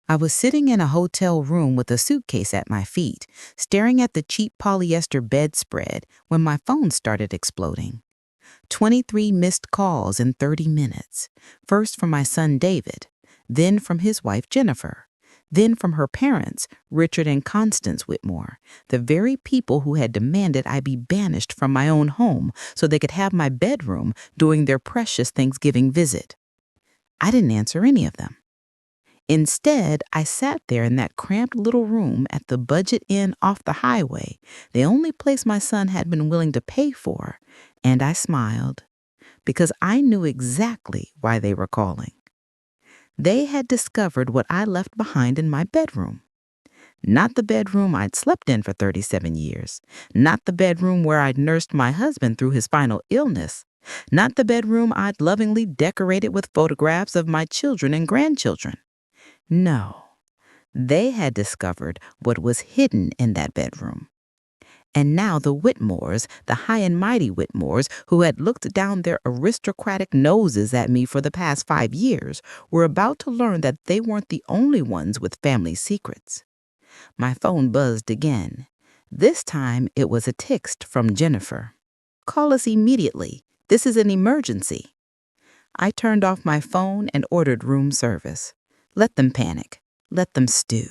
I was sitting in a hotel room with a suitcase at my feet, staring at the cheap polyester bedspread when my phone started exploding. 23 missed calls in 30 minutes. First from my son David, then from his wife Jennifer, then from her parents, Richard and Constance Whitmore, the very people who had demanded I be banished from my own home so they could have my bedroom during their precious Thanksgiving visit. I didn't answer any of them. Instead, I sat there in that cramped little room at the budget inn off the highway, the only place my son had been willing to pay for, and I smiled because I knew exactly why they were calling. They had discovered what I left behind in my bedroom. Not the bedroom I'd slept in for 37 years, not the bedroom where I'd nursed my husband through his final illness, not the bedroom I'd lovingly decorated with photographs of my children and grandchildren. No, they had discovered what was hidden in that bedroom. And now the Whitmores, the high and mighty Whitmores, who had looked down their aristocratic noses at me for the past 5 years, were about to learn that they weren't the only ones with family secrets. My phone buzzed again. This time it was a text from Jennifer. "Call us immediately. This is an emergency." I turned off my phone and ordered room service. Let them panic. Let them stew.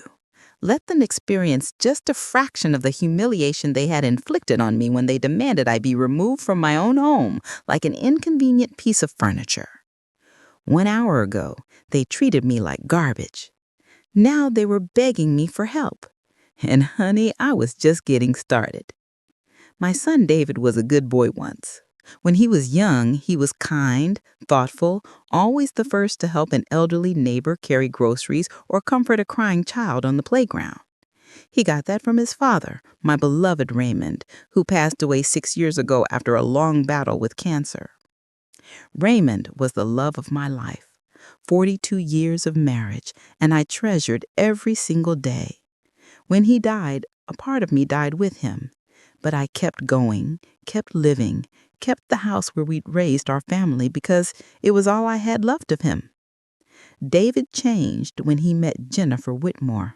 Let them experience just a fraction of the humiliation they had inflicted on me when they demanded I be removed from my own home like an inconvenient piece of furniture. 1 hour ago, they treated me like garbage. Now they were begging me for help. And honey, I was just getting started. My son David was a good boy once. When he was young, he was kind, thoughtful, always the first to help an elderly neighbor carry groceries or comfort a crying child on the playground. He got that from his father, my beloved Raymond, who passed away 6 years ago after a long battle with cancer. Raymond was the love of my life, 42 years of marriage, and I treasured every single day. When he died, a part of me died with him. But I kept going, kept living, kept the house where we'd raised our family because it was all I had left of him. David changed when he met Jennifer Whitmore.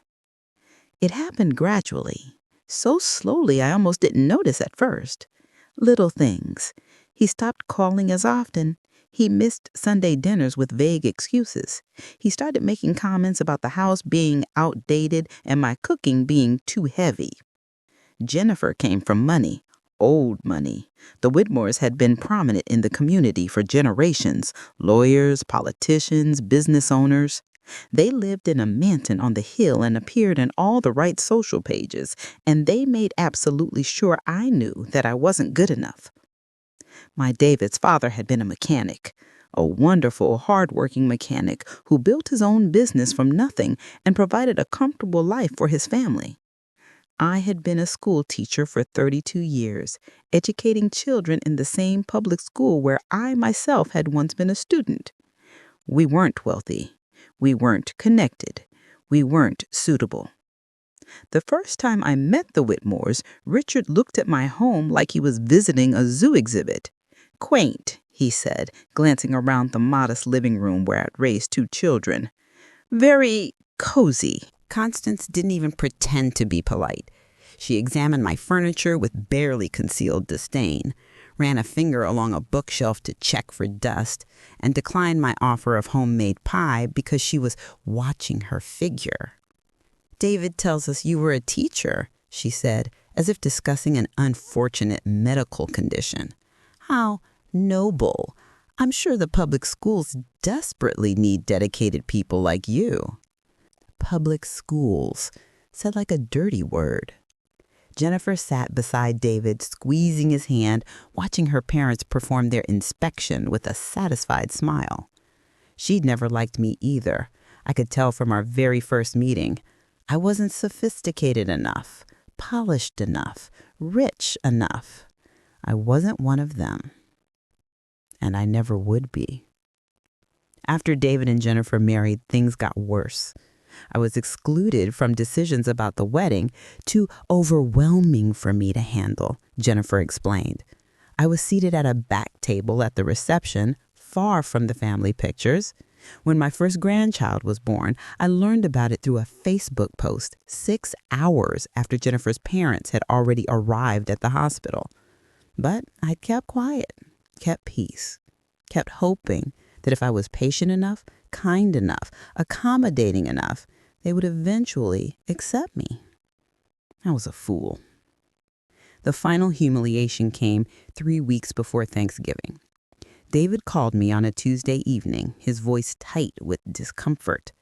It happened gradually, so slowly I almost didn't notice at first. Little things. He stopped calling as often. He missed Sunday dinners with vague excuses. He started making comments about the house being outdated and my cooking being too heavy. Jennifer came from money, old money. The Whitmores had been prominent in the community for generations, lawyers, politicians, business owners. They lived in a mansion on the hill and appeared in all the right social pages, and they made absolutely sure I knew that I wasn't good enough. My David's father had been a mechanic, a wonderful, hard-working mechanic who built his own business from nothing and provided a comfortable life for his family. I had been a school teacher for 32 years, educating children in the same public school where I myself had once been a student. We weren't wealthy. We weren't connected. We weren't suitable. The first time I met the Whitmores, Richard looked at my home like he was visiting a zoo exhibit. "Quaint," he said, glancing around the modest living room where I'd raised 2 children. "Very cozy." Constance didn't even pretend to be polite. She examined my furniture with barely concealed disdain, ran a finger along a bookshelf to check for dust, and declined my offer of homemade pie because she was watching her figure. "David tells us you were a teacher," she said, as if discussing an unfortunate medical condition. "How noble. I'm sure the public schools desperately need dedicated people like you." Public schools, said like a dirty word. Jennifer sat beside David, squeezing his hand, watching her parents perform their inspection with a satisfied smile. She'd never liked me either. I could tell from our very first meeting. I wasn't sophisticated enough, polished enough, rich enough. I wasn't one of them. And I never would be. After David and Jennifer married, things got worse. I was excluded from decisions about the wedding, too overwhelming for me to handle, Jennifer explained. I was seated at a back table at the reception, far from the family pictures. When my first grandchild was born, I learned about it through a Facebook post 6 hours after Jennifer's parents had already arrived at the hospital. But I kept quiet, kept peace, kept hoping that if I was patient enough, kind enough, accommodating enough, they would eventually accept me. I was a fool. The final humiliation came 3 weeks before Thanksgiving. David called me on a Tuesday evening, his voice tight with discomfort.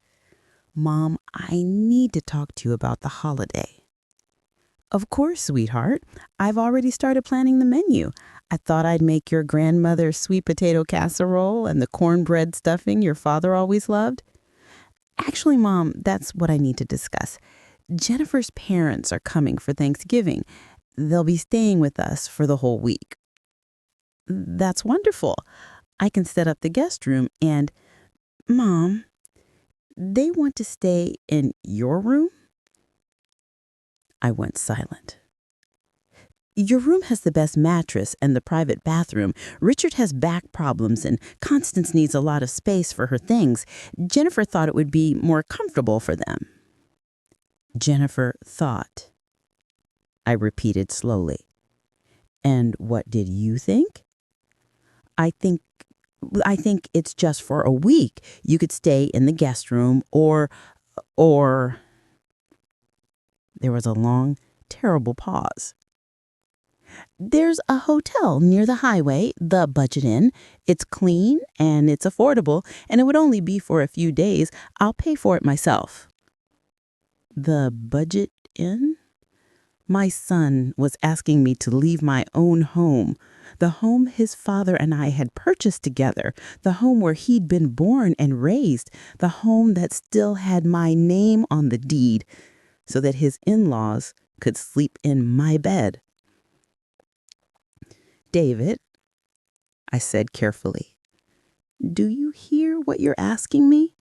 "Mom, I need to talk to you about the holiday." "Of course, sweetheart. I've already started planning the menu. I thought I'd make your grandmother's sweet potato casserole and the cornbread stuffing your father always loved." "Actually, Mom, that's what I need to discuss. Jennifer's parents are coming for Thanksgiving. They'll be staying with us for the whole week." "That's wonderful. I can set up the guest room and—" "Mom, they want to stay in your room?" I went silent. "Your room has the best mattress and the private bathroom. Richard has back problems and Constance needs a lot of space for her things. Jennifer thought it would be more comfortable for them." "Jennifer thought," I repeated slowly. "And what did you think?" I think it's just for a week. You could stay in the guest room or... There was a long, terrible pause. "There's a hotel near the highway, the Budget Inn. It's clean and it's affordable, and it would only be for a few days. I'll pay for it myself." The Budget Inn? My son was asking me to leave my own home, the home his father and I had purchased together, the home where he'd been born and raised, the home that still had my name on the deed, so that his in-laws could sleep in my bed. "David," I said carefully, "do you hear what you're asking me?"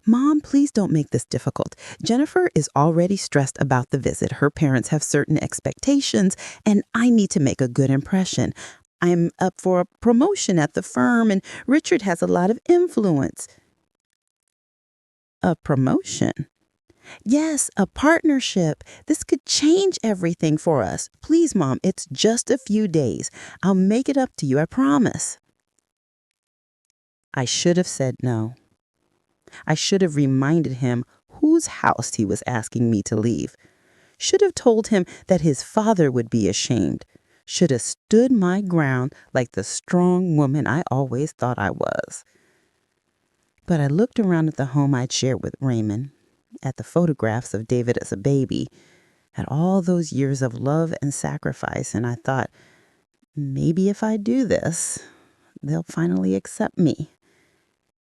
"Mom, please don't make this difficult. Jennifer is already stressed about the visit. Her parents have certain expectations, and I need to make a good impression. I'm up for a promotion at the firm, and Richard has a lot of influence." "A promotion?" "Yes, a partnership. This could change everything for us. Please, Mom, it's just a few days. I'll make it up to you, I promise." I should have said no. I should have reminded him whose house he was asking me to leave. Should have told him that his father would be ashamed. Should have stood my ground like the strong woman I always thought I was. But I looked around at the home I'd shared with Raymond, at the photographs of David as a baby, at all those years of love and sacrifice, and I thought, maybe if I do this, they'll finally accept me.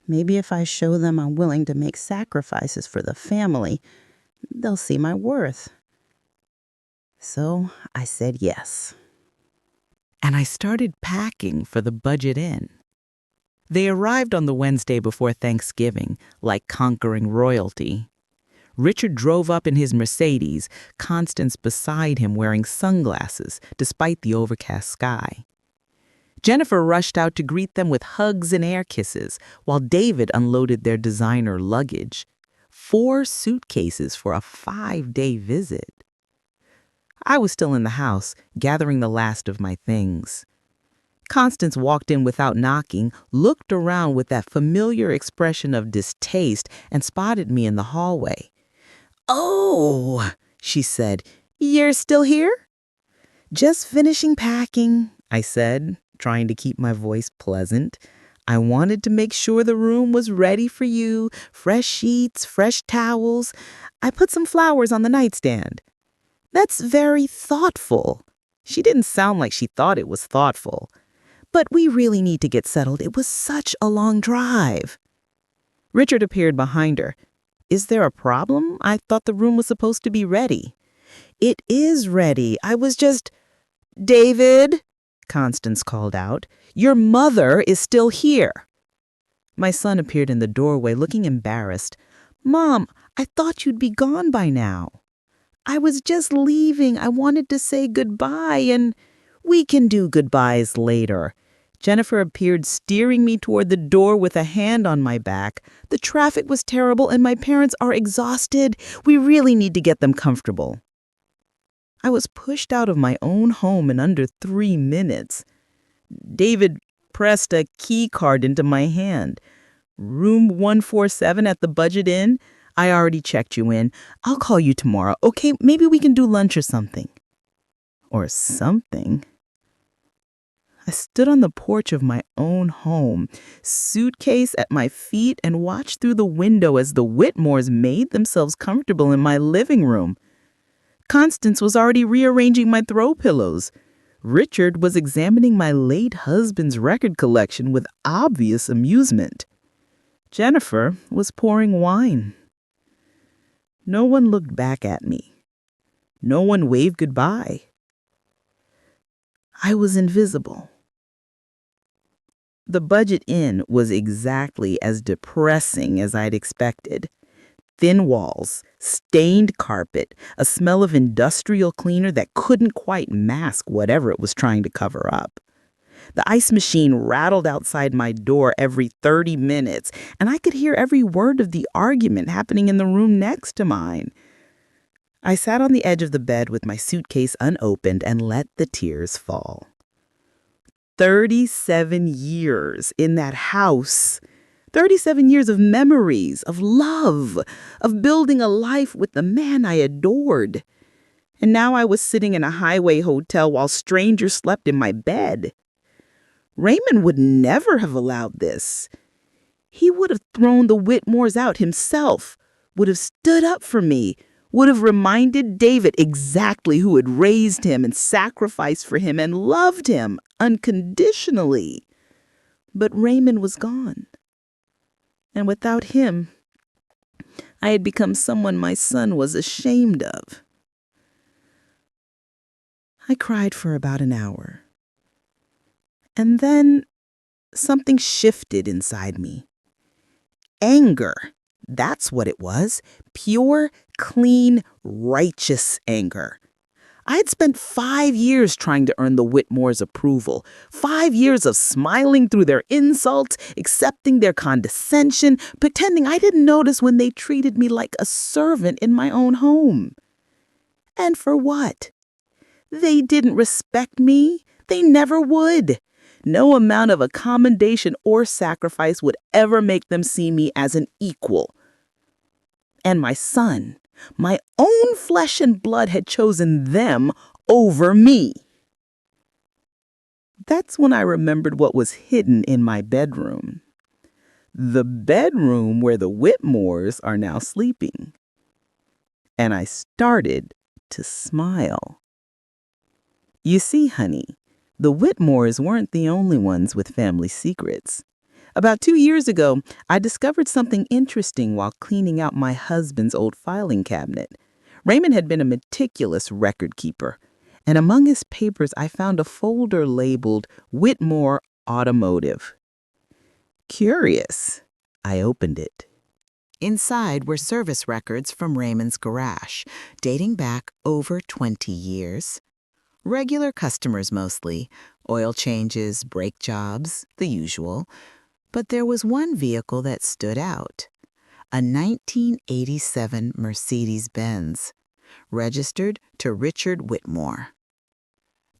Maybe if I show them I'm willing to make sacrifices for the family, they'll see my worth. So I said yes. And I started packing for the Budget Inn. They arrived on the Wednesday before Thanksgiving, like conquering royalty. Richard drove up in his Mercedes, Constance beside him wearing sunglasses despite the overcast sky. Jennifer rushed out to greet them with hugs and air kisses, while David unloaded their designer luggage. 4 suitcases for a 5-day visit. I was still in the house, gathering the last of my things. Constance walked in without knocking, looked around with that familiar expression of distaste, and spotted me in the hallway. "Oh," she said, "you're still here?" "Just finishing packing," I said, trying to keep my voice pleasant. "I wanted to make sure the room was ready for you. Fresh sheets, fresh towels. I put some flowers on the nightstand." "That's very thoughtful." She didn't sound like she thought it was thoughtful. "But we really need to get settled. It was such a long drive." Richard appeared behind her. "Is there a problem? I thought the room was supposed to be ready." "It is ready. I was just—" "David," Constance called out, "your mother is still here." My son appeared in the doorway looking embarrassed. "Mom, I thought you'd be gone by now." "I was just leaving. I wanted to say goodbye and—" "We can do goodbyes later. Jennifer appeared steering me toward the door with a hand on my back. The traffic was terrible and my parents are exhausted. We really need to get them comfortable. I was pushed out of my own home in under 3 minutes. David pressed a key card into my hand. Room 147 at the Budget Inn. I already checked you in. I'll call you tomorrow. Okay, maybe we can do lunch or something. Or something. I stood on the porch of my own home, suitcase at my feet, and watched through the window as the Whitmores made themselves comfortable in my living room. Constance was already rearranging my throw pillows. Richard was examining my late husband's record collection with obvious amusement. Jennifer was pouring wine. No one looked back at me. No one waved goodbye. I was invisible. The Budget Inn was exactly as depressing as I'd expected. Thin walls, stained carpet, a smell of industrial cleaner that couldn't quite mask whatever it was trying to cover up. The ice machine rattled outside my door every 30 minutes, and I could hear every word of the argument happening in the room next to mine. I sat on the edge of the bed with my suitcase unopened and let the tears fall. 37 years in that house. 37 years of memories, of love, of building a life with the man I adored. And now I was sitting in a highway hotel while strangers slept in my bed. Raymond would never have allowed this. He would have thrown the Whitmores out himself, would have stood up for me, would have reminded David exactly who had raised him and sacrificed for him and loved him unconditionally. But Raymond was gone. And without him, I had become someone my son was ashamed of. I cried for about an hour. And then something shifted inside me. Anger. That's what it was. Pure, clean, righteous anger. I had spent 5 years trying to earn the Whitmores' approval. 5 years of smiling through their insults, accepting their condescension, pretending I didn't notice when they treated me like a servant in my own home. And for what? They didn't respect me. They never would. No amount of accommodation or sacrifice would ever make them see me as an equal. And my son, my own flesh and blood, had chosen them over me. That's when I remembered what was hidden in my bedroom. The bedroom where the Whitmores are now sleeping. And I started to smile. You see, honey, the Whitmores weren't the only ones with family secrets. About 2 years ago, I discovered something interesting while cleaning out my husband's old filing cabinet. Raymond had been a meticulous record keeper, and among his papers I found a folder labeled Whitmore Automotive. Curious, I opened it. Inside were service records from Raymond's garage, dating back over 20 years. Regular customers mostly, oil changes, brake jobs, the usual. But there was one vehicle that stood out. A 1987 Mercedes-Benz, registered to Richard Whitmore.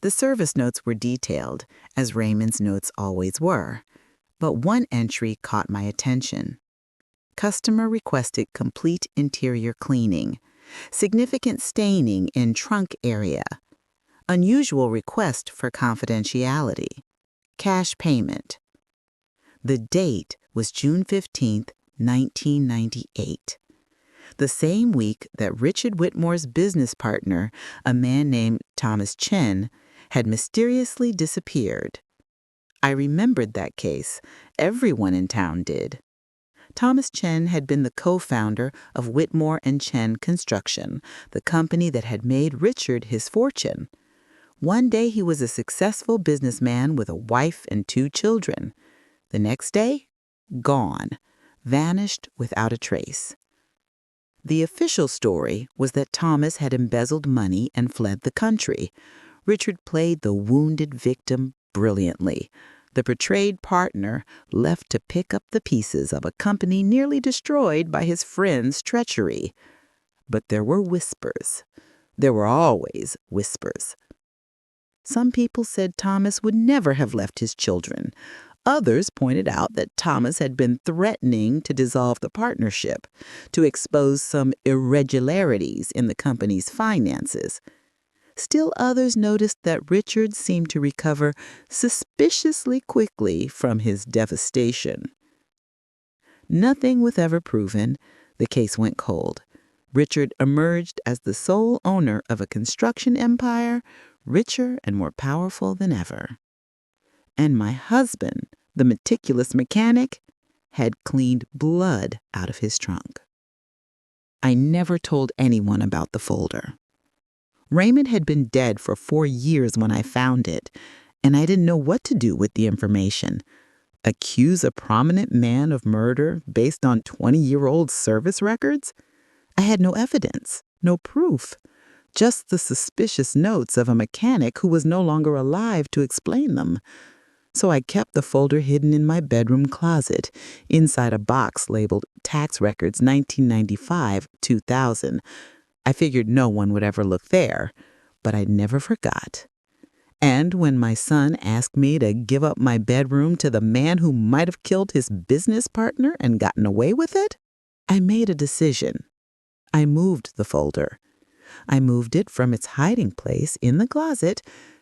The service notes were detailed, as Raymond's notes always were, but one entry caught my attention. Customer requested complete interior cleaning, significant staining in trunk area, unusual request for confidentiality, cash payment. The date was June 15, 1998, the same week that Richard Whitmore's business partner, a man named Thomas Chen, had mysteriously disappeared. I remembered that case. Everyone in town did. Thomas Chen had been the co-founder of Whitmore and Chen Construction, the company that had made Richard his fortune. One day he was a successful businessman with a wife and 2 children. The next day, gone, vanished without a trace. The official story was that Thomas had embezzled money and fled the country. Richard played the wounded victim brilliantly. the betrayed partner left to pick up the pieces of a company nearly destroyed by his friend's treachery. But there were whispers. There were always whispers. Some people said Thomas would never have left his children. Others pointed out that Thomas had been threatening to dissolve the partnership, to expose some irregularities in the company's finances. Still others noticed that Richard seemed to recover suspiciously quickly from his devastation. Nothing was ever proven. The case went cold. Richard emerged as the sole owner of a construction empire, richer and more powerful than ever. And my husband, the meticulous mechanic, had cleaned blood out of his trunk. I never told anyone about the folder. Raymond had been dead for 4 years when I found it, and I didn't know what to do with the information. Accuse a prominent man of murder based on 20-year-old service records? I had no evidence, no proof, just the suspicious notes of a mechanic who was no longer alive to explain them. So I kept the folder hidden in my bedroom closet, inside a box labeled Tax Records 1995-2000. I figured no one would ever look there, but I never forgot. And when my son asked me to give up my bedroom to the man who might have killed his business partner and gotten away with it, I made a decision. I moved the folder. I moved it from its hiding place in the closet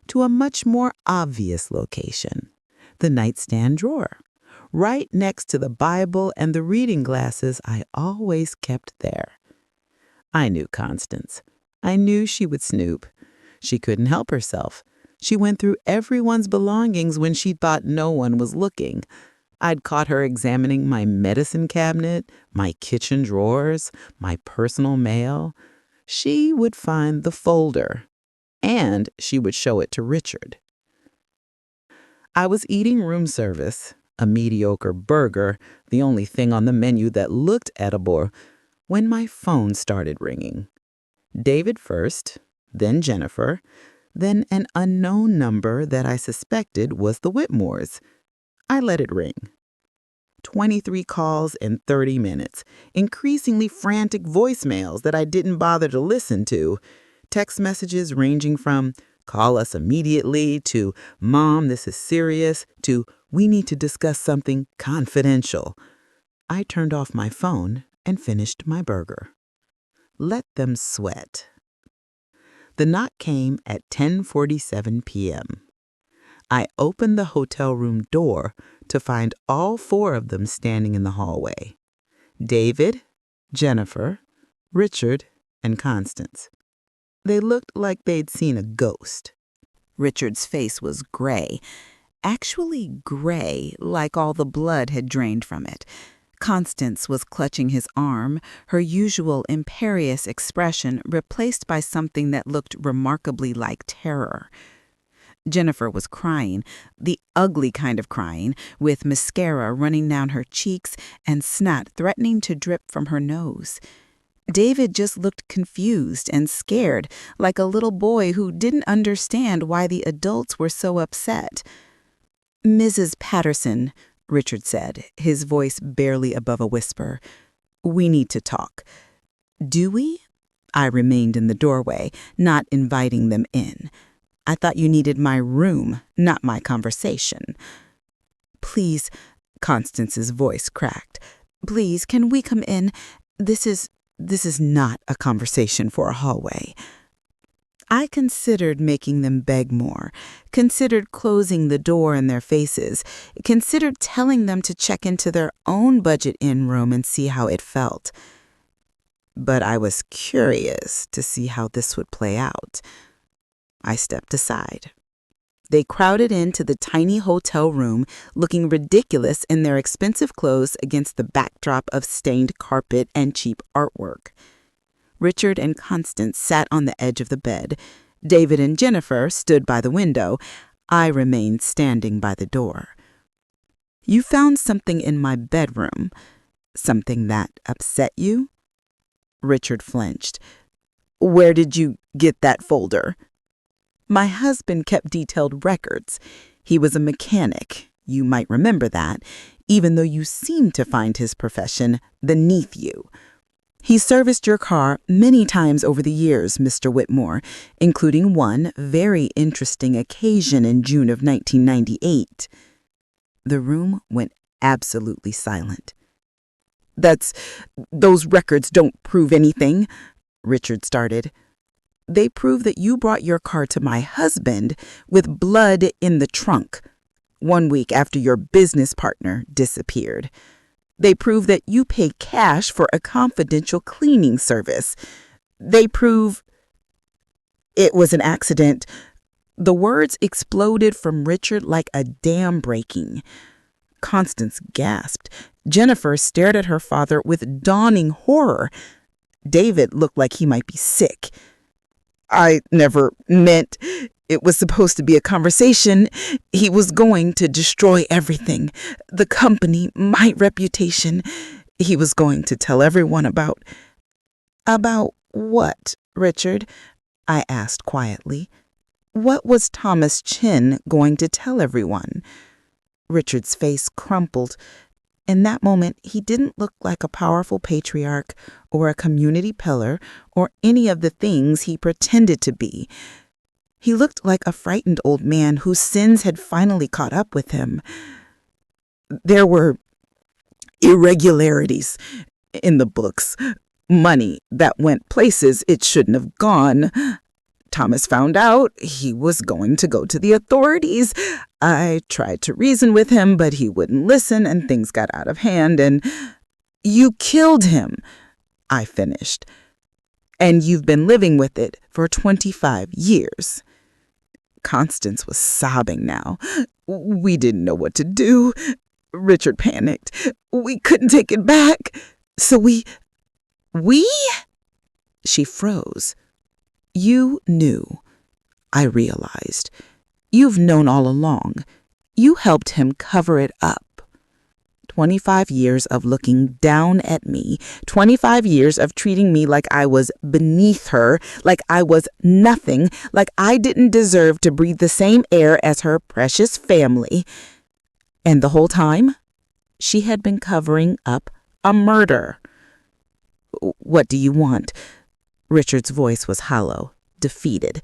to a much more obvious location, the nightstand drawer, right next to the Bible and the reading glasses I always kept there. I knew Constance. I knew she would snoop. She couldn't help herself. She went through everyone's belongings when she thought no one was looking. I'd caught her examining my medicine cabinet, my kitchen drawers, my personal mail. She would find the folder, and she would show it to Richard. I was eating room service, a mediocre burger, the only thing on the menu that looked edible, when my phone started ringing. David first, then Jennifer, then an unknown number that I suspected was the Whitmores. I let it ring. 23 calls in 30 minutes, increasingly frantic voicemails that I didn't bother to listen to, text messages ranging from "call us immediately" to "Mom, this is serious" to "we need to discuss something confidential." I turned off my phone and finished my burger. Let them sweat. The knock came at 10:47 p.m. I opened the hotel room door to find all 4 of them standing in the hallway. David, Jennifer, Richard, and Constance. They looked like they'd seen a ghost. Richard's face was gray, actually gray, like all the blood had drained from it. Constance was clutching his arm, her usual imperious expression replaced by something that looked remarkably like terror. Jennifer was crying, the ugly kind of crying, with mascara running down her cheeks and snot threatening to drip from her nose. David just looked confused and scared, like a little boy who didn't understand why the adults were so upset. "Mrs. Patterson," Richard said, his voice barely above a whisper, "we need to talk." "Do we?" I remained in the doorway, not inviting them in. "I thought you needed my room, not my conversation." "Please," Constance's voice cracked. "Please, can we come in? This is not a conversation for a hallway." I considered making them beg more, considered closing the door in their faces, considered telling them to check into their own budget-in room and see how it felt. But I was curious to see how this would play out. I stepped aside. They crowded into the tiny hotel room, looking ridiculous in their expensive clothes against the backdrop of stained carpet and cheap artwork. Richard and Constance sat on the edge of the bed. David and Jennifer stood by the window. I remained standing by the door. "You found something in my bedroom. Something that upset you?" Richard flinched. "Where did you get that folder?" "My husband kept detailed records. He was a mechanic. You might remember that, even though you seem to find his profession beneath you. He serviced your car many times over the years, Mr. Whitmore, including one very interesting occasion in June of 1998. The room went absolutely silent. Those records don't prove anything," Richard started. "They prove that you brought your car to my husband with blood in the trunk 1 week after your business partner disappeared. They prove that you paid cash for a confidential cleaning service. They prove it was an accident." The words exploded from Richard like a dam breaking. Constance gasped. Jennifer stared at her father with dawning horror. David looked like he might be sick. "I never meant it was supposed to be a conversation. He was going to destroy everything. The company, my reputation. He was going to tell everyone about..." "About what, Richard?" I asked quietly. "What was Thomas Chin going to tell everyone?" Richard's face crumpled. In that moment, he didn't look like a powerful patriarch or a community pillar or any of the things he pretended to be. He looked like a frightened old man whose sins had finally caught up with him. "There were irregularities in the books, money that went places it shouldn't have gone. Thomas found out. He was going to go to the authorities. I tried to reason with him, but he wouldn't listen, and things got out of hand, and..." "You killed him," I finished. "And you've been living with it for 25 years. Constance was sobbing now. "We didn't know what to do." Richard panicked. "We couldn't take it back. So we..." "We?" She froze. "You knew," I realized. "You've known all along. You helped him cover it up. 25 years of looking down at me, 25 years of treating me like I was beneath her, like I was nothing, like I didn't deserve to breathe the same air as her precious family. And the whole time, she had been covering up a murder." "What do you want?" Richard's voice was hollow, defeated.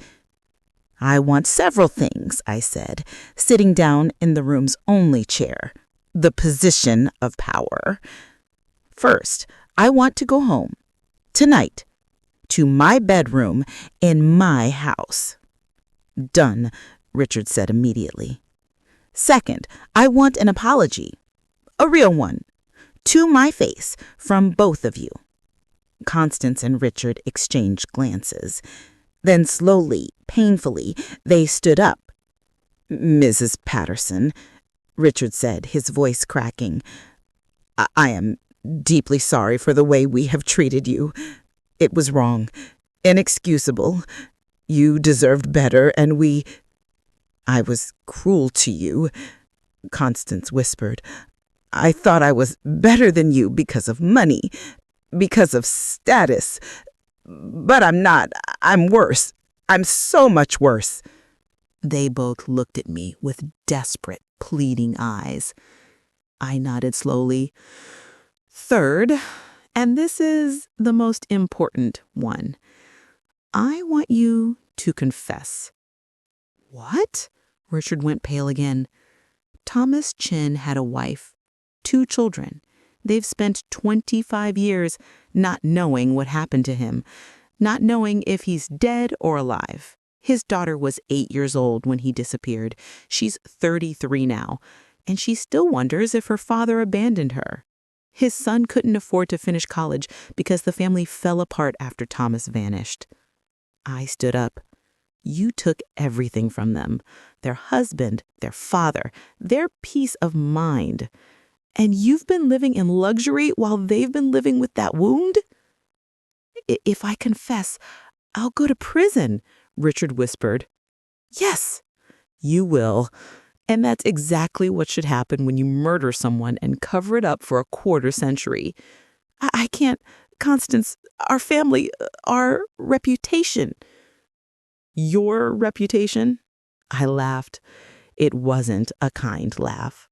"I want several things," I said, sitting down in the room's only chair, the position of power. "First, I want to go home, tonight, to my bedroom in my house." "Done," Richard said immediately. "Second, I want an apology, a real one, to my face, from both of you." Constance and Richard exchanged glances. Then slowly, painfully, they stood up. "Mrs. Patterson," Richard said, his voice cracking, I am deeply sorry for the way we have treated you. It was wrong, inexcusable. You deserved better, and I was cruel to you," Constance whispered. "I thought I was better than you because of money, because of status. But I'm not. I'm worse. I'm so much worse." They both looked at me with desperate, pleading eyes. I nodded slowly. "Third, and this is the most important one, I want you to confess." "What?" Richard went pale again. "Thomas Chin had a wife, 2 children. They've spent 25 years not knowing what happened to him, not knowing if he's dead or alive. His daughter was 8 years old when he disappeared. She's 33 now, and she still wonders if her father abandoned her. His son couldn't afford to finish college because the family fell apart after Thomas vanished." I stood up. "You took everything from them, their husband, their father, their peace of mind. And you've been living in luxury while they've been living with that wound?" "If I confess, I'll go to prison," Richard whispered. "Yes, you will. And that's exactly what should happen when you murder someone and cover it up for a quarter century. I can't, Constance, our family, our reputation." "Your reputation?" I laughed. It wasn't a kind laugh.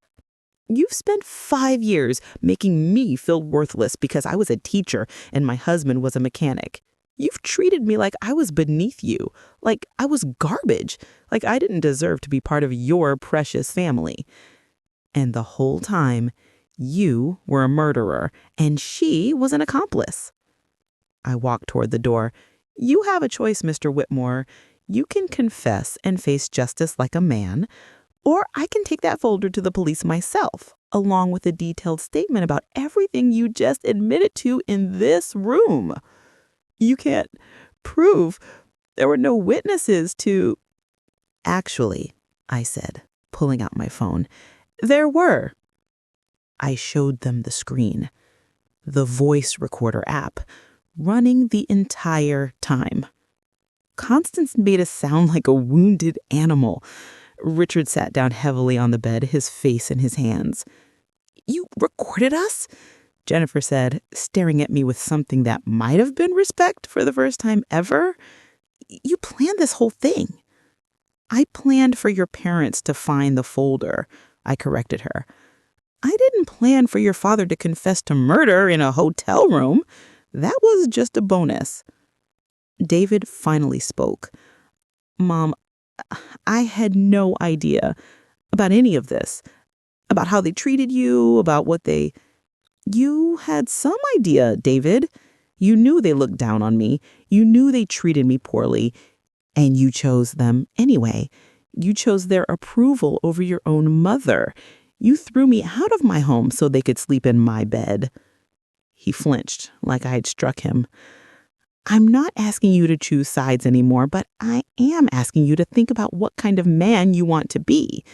You've spent 5 years making me feel worthless because I was a teacher and my husband was a mechanic. You've treated me like I was beneath you, like I was garbage, like I didn't deserve to be part of your precious family. And the whole time, you were a murderer and she was an accomplice. I walked toward the door. You have a choice, Mr. Whitmore. You can confess and face justice like a man, or I can take that folder to the police myself, along with a detailed statement about everything you just admitted to in this room. You can't prove there were no witnesses to... Actually, I said, pulling out my phone, there were. I showed them the screen, the voice recorder app, running the entire time. Constance made us sound like a wounded animal. Richard sat down heavily on the bed, his face in his hands. You recorded us? Jennifer said, staring at me with something that might have been respect for the first time ever. You planned this whole thing. I planned for your parents to find the folder, I corrected her. I didn't plan for your father to confess to murder in a hotel room. That was just a bonus. David finally spoke. Mom, I had no idea about any of this, about how they treated you, about what they... You had some idea, David. You knew they looked down on me. You knew they treated me poorly. And you chose them anyway. You chose their approval over your own mother. You threw me out of my home so they could sleep in my bed. He flinched, like I had struck him. I'm not asking you to choose sides anymore, but I am asking you to think about what kind of man you want to be.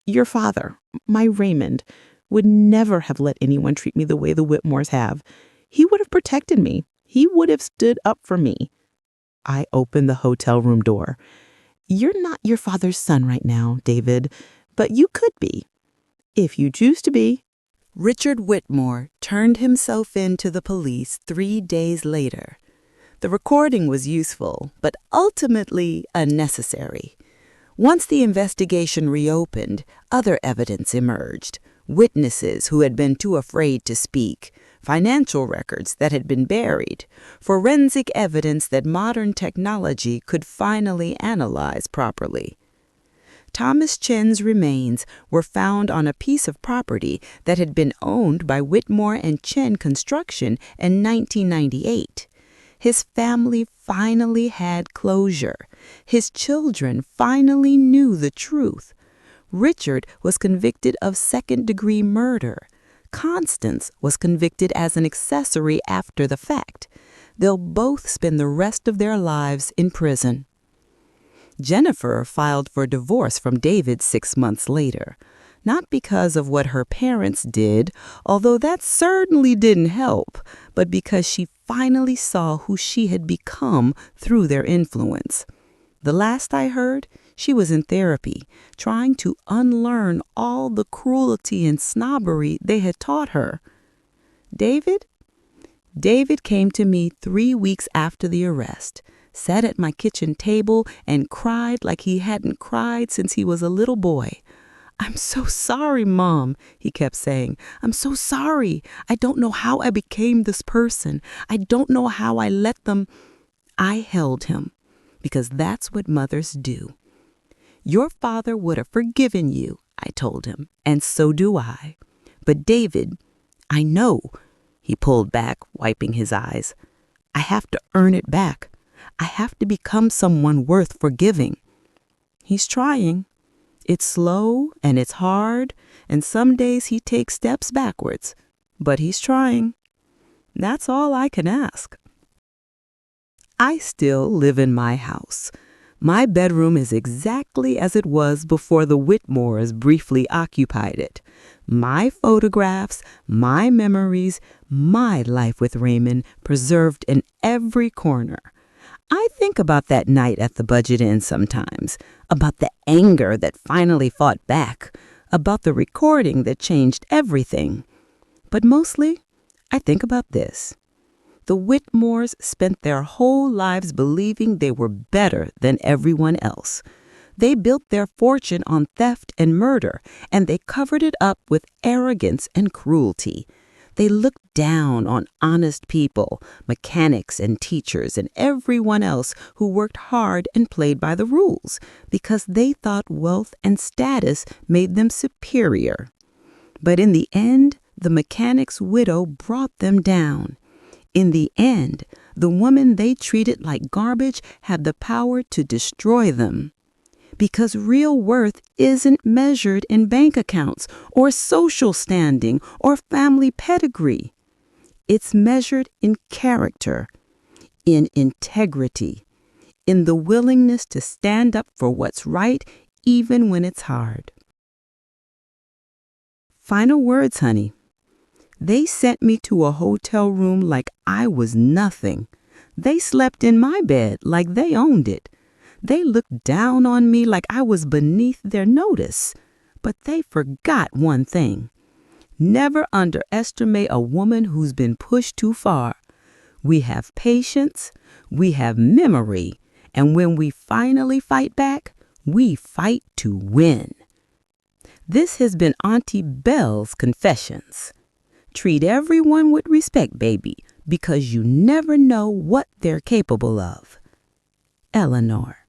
Your father, my Raymond, would never have let anyone treat me the way the Whitmores have. He would have protected me. He would have stood up for me. I opened the hotel room door. You're not your father's son right now, David, but you could be, if you choose to be. Richard Whitmore turned himself in to the police 3 days later. The recording was useful, but ultimately unnecessary. Once the investigation reopened, other evidence emerged. Witnesses who had been too afraid to speak, financial records that had been buried, forensic evidence that modern technology could finally analyze properly. Thomas Chen's remains were found on a piece of property that had been owned by Whitmore and Chen Construction in 1998. His family finally had closure. His children finally knew the truth. Richard was convicted of second-degree murder. Constance was convicted as an accessory after the fact. They'll both spend the rest of their lives in prison. Jennifer filed for divorce from David 6 months later, not because of what her parents did, although that certainly didn't help, but because she finally saw who she had become through their influence. The last I heard, she was in therapy, trying to unlearn all the cruelty and snobbery they had taught her. David came to me 3 weeks after the arrest, sat at my kitchen table and cried like he hadn't cried since he was a little boy. I'm so sorry, Mom, he kept saying. I'm so sorry. I don't know how I became this person. I don't know how I let them. I held him, because that's what mothers do. Your father would have forgiven you, I told him, and so do I. But David, I know, he pulled back, wiping his eyes. I have to earn it back. I have to become someone worth forgiving. He's trying. It's slow and it's hard, and some days he takes steps backwards, but he's trying. That's all I can ask. I still live in my house. My bedroom is exactly as it was before the Whitmores briefly occupied it. My photographs, my memories, my life with Raymond preserved in every corner. I think about that night at the Budget Inn sometimes, about the anger that finally fought back, about the recording that changed everything. But mostly, I think about this. The Whitmores spent their whole lives believing they were better than everyone else. They built their fortune on theft and murder, and they covered it up with arrogance and cruelty. They looked down on honest people, mechanics and teachers and everyone else who worked hard and played by the rules, because they thought wealth and status made them superior. But in the end, the mechanic's widow brought them down. In the end, the woman they treated like garbage had the power to destroy them. Because real worth isn't measured in bank accounts or social standing or family pedigree. It's measured in character, in integrity, in the willingness to stand up for what's right even when it's hard. Final words, honey. They sent me to a hotel room like I was nothing. They slept in my bed like they owned it. They looked down on me like I was beneath their notice. But they forgot one thing. Never underestimate a woman who's been pushed too far. We have patience, we have memory, and when we finally fight back, we fight to win. This has been Auntie Belle's Confessions. Treat everyone with respect, baby, because you never know what they're capable of. Eleanor.